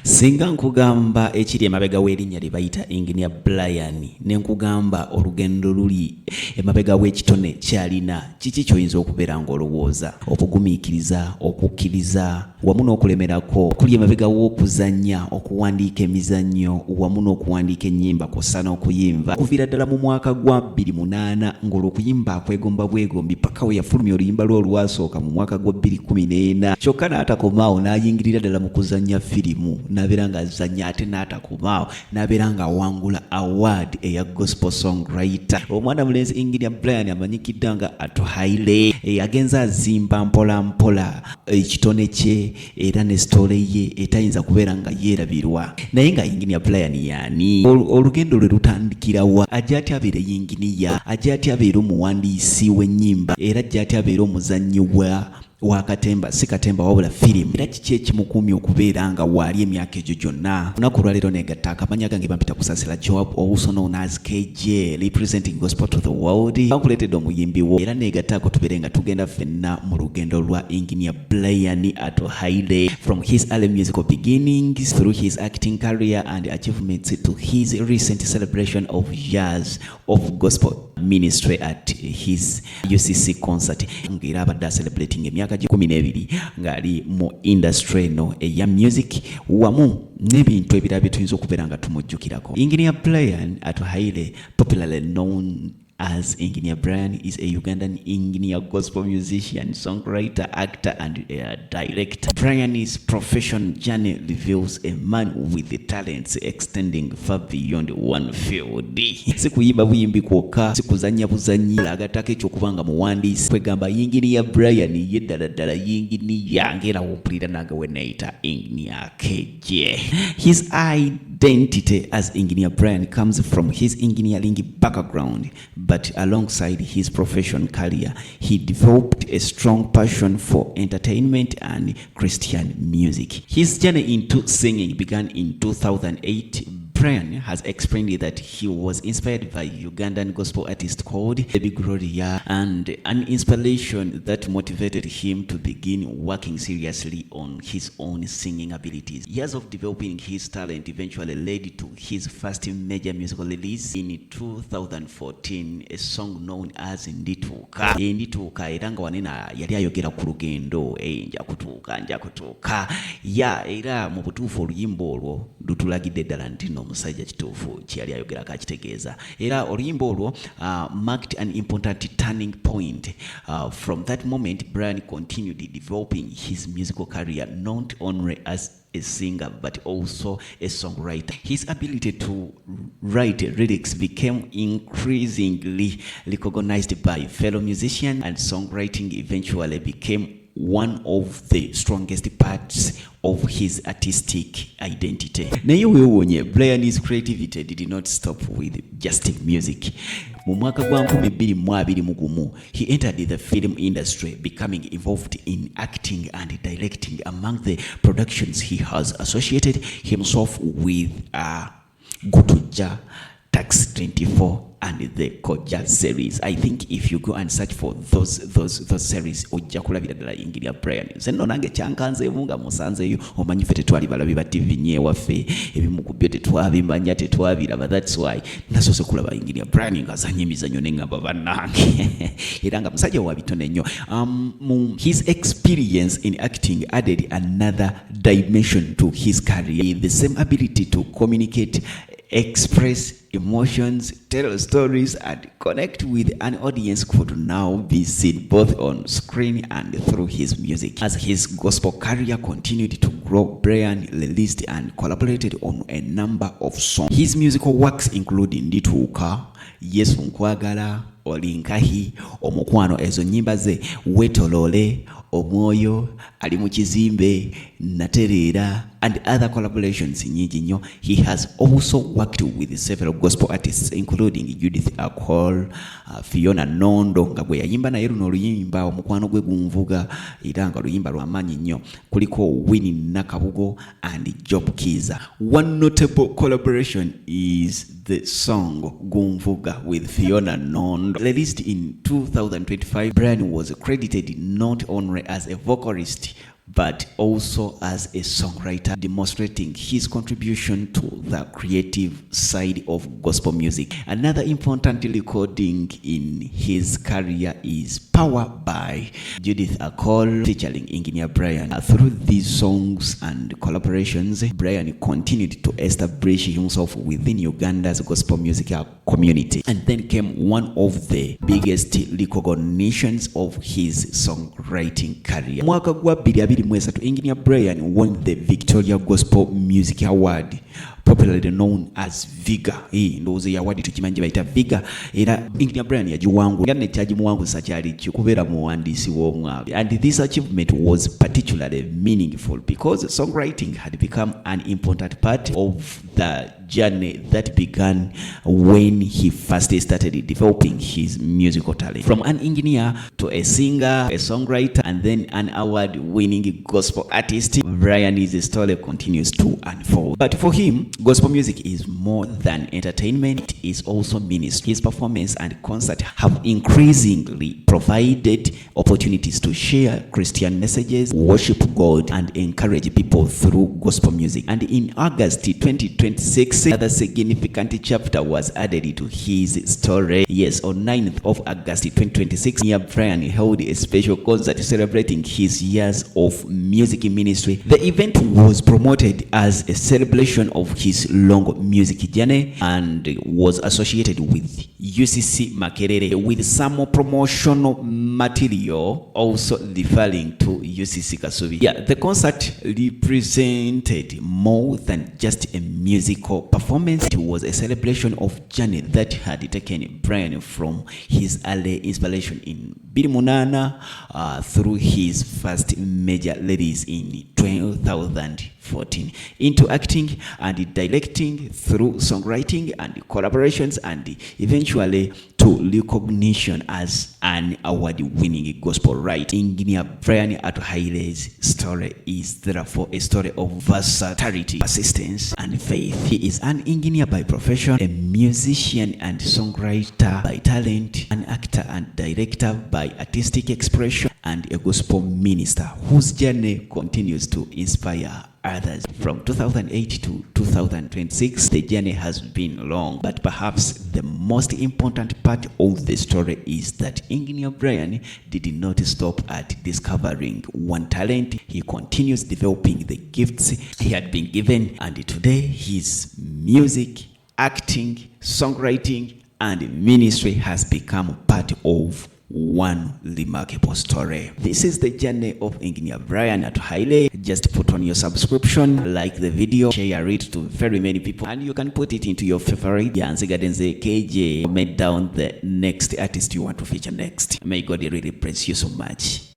Singa nkugamba ekiri emabega w'erinnya lye bayita Engineer Brian ne nkugamba olugendo luli emabega w'ekitone ky'alina, kiki ky'oyinza okubeera ng'olowooza? Okugumiikiriza, okukkiriza wamu n'okulemerako kuli emabega w'okuzanya, okuwandiika emizannyo wamu n'okuwandiika ennyimba kw'ossa n'okuyimba. Okuviira ddala mu mwaka gwa 2008 ng'olw'okuyimba akwegomba bwegombi paka we yafulumya oluyimba lwe olwasooka mu mwaka gwa 2014. Kyokka n'atakomaawo n'ayingirira ddala mu kuzannya firimu, n'abeera ng'azannya ate n'atakomaawo n'abeera ng'awangula award eya gospel songwriter. Omwana mulenzi Engineer Brian amanyikidde nga atuhaire, agenza azimba mpola mpola ekitone kye era ne story ye etayinza kubeera nga yeerabirwa. Naye nga Engineer Brian yaani? Olugendo lwe lutandikira wa? Ajja ati abeere yinginiya, ajja ati abeere omuwandiisi w'ennyimba, era ajja ati abeere omuzannyi wa katemba, si katemba wabula firimu. Era kiki ekimukuumya okubeera nga waali emyaka egyo gyonna? Lunaku lwaleero neegatta akamanya gange bampita Kusasira Joab, also known as KJ, representing gospel to the world. Bankuleetedde omuyimbi wo era neegattaako tubeere nga tugenda ffenna mu lugendo lwa Engineer Brian atuhaire, from his early musical beginnings through his acting career and achievements to his recent celebration of years of gospel ministry at his UCC concert. Ng'era abadde celebrating emyaka 12 ng'ali mu industry eno eya music wamu n'ebintu ebirala bye tuyinza okubeera nga tumujjukirako. Engineer Brian atuhaire, popularly known as Engineer Brian, is a Ugandan engineer, gospel musician, songwriter, actor, and director. Brian's profession journey reveals a man with the talents extending far beyond one field. Si kuyimba buyimbi kwokka, si kuzannya buzannyi, lagatako ekyokubanga muwandiisi. Kwegamba Engineer Brian ye ddala yinginiya ng'era wompulira nange we neeyita Engineer KJ. His identity as Engineer Brian comes from his engineering background, but alongside his professional career, he developed a strong passion for entertainment and Christian music. His journey into singing began in 2008. Brian has explained that he was inspired by Ugandan gospel artist called Baby Gloria, and an inspiration that motivated him to begin working seriously on his own singing abilities. Years of developing his talent eventually led to his first major musical release in 2014, a song known as Ndituuka. Ndituuka era nga wanena yali ayogera ku lugendo, nja kutuuka. Era mu butuufu oluyimba olwo lutulagidde ddala nti omusajja kituufu kyali ayogerako akitegeeza. Era oluyimba olwo marked an important turning point. From that moment, Brian continued developing his musical career not only as a singer but also a songwriter. His ability to write lyrics became increasingly recognized by fellow musicians, and songwriting eventually became one of the strongest parts of his artistic identity. Naye weewonye, Brian's creativity did not stop with just music. Mu mwaka gwa 2021, he entered the film industry, becoming involved in acting and directing. Among the productions he has associated himself with Gutuja, Tax 24, and the Koja series. I think if you go and search for those series, ojja kulabira ddala Engineer Brian. Nno nange kyankanzeemu nga musanzeeyo, omanyi ffe tetwali balabi ba TV nyeewaffe, ebimu ku byo tetwabimanya, tetwabiraba. That's why nasoose kulaba Engineer Brian ng'azannya emizannyo ne ngamba bannange era nga musajja wa bitone nnyo. His experience in acting added another dimension to his career. The same ability to communicate, express emotions, tell stories, and connect with an audience could now be seen both on screen and through his music. As his gospel career continued to grow, Brian released and collaborated on a number of songs. His musical works include Ndituuka, Yesu Nkwagala, Olinkahi, Omukwano, ezo nnyimba ze, Wetolole, Omwoyo, Ali mu Kizimbe, Natereera, and other collaborations nyingi nnyo. He has also worked with several gospel artists including Judith Akol, Fiona Nondo nga gwe yayimba naye luno oluyimba Omukwano gwe gunvuga era nga oluyimba lw'amaanyi nnyo. Kuliko Winnie Nakabugo and Job Kiza. One notable collaboration is the song Gunvuga with Fiona Nondo. Released in 2025, Brian was credited not only as a vocalist but also as a songwriter, demonstrating his contribution to the creative side of gospel music. Another important recording in his career is Power by Judith Akol featuring Engineer Brian. Through these songs and collaborations, Brian continued to establish himself within Uganda's gospel music community, and then came one of the biggest recognitions of his songwriting career. Mwaka gwa 2023, Engineer Brian won the Victoria Gospel Music Award, popularly known as Viga. Ndoze ya award tukimanje baita Viga, era Engineer Brian yajiwangu ngane chaji muwangu sachali chikubera muwandisi womwa. And this achievement was particularly meaningful because songwriting had become an important part of the journey that began when he first started developing his musical talent. From an engineer to a singer, a songwriter, and then an award-winning gospel artist, Brian's story continues to unfold. But for him, gospel music is more than entertainment, it is also ministry. His performance and concert have increasingly provided opportunities to share Christian messages, worship God, and encourage people through gospel music. And in August 2026, another significant chapter was added to his story. Yes, on 9th of August 2026, Engineer Brian held a special concert celebrating his years of music ministry. The event was promoted as a celebration of his long music journey and was associated with UCC Makerere, with some promotional material also referring to UCC Kasubi. Yeah, the concert represented more than just a musical performance. It was a celebration of journey that had taken Brian from his early inspiration in Birimunana through his first major release in 2014 into acting and directing, through songwriting and collaborations, and eventually to recognition as an award-winning gospel writer. Engineer Brian Atuhaile's story is therefore a story of versatility, persistence, and faith. He is an engineer by profession, a musician and songwriter by talent, an actor and director by artistic expression, and a gospel minister whose journey continues to inspire others. From 2008 to 2026, the journey has been long, but perhaps the most important part of the story is that Engineer Brian did not stop at discovering one talent. He continues developing the gifts he had been given, and today his music, acting, songwriting, and ministry has become part of one remarkable story. This is the journey of Engineer Brian Atuhaile. Just put on your subscription, like the video, share it to very many people, and you can put it into your favorite. KJ, comment down the next artist you want to feature next. May God really bless you so much.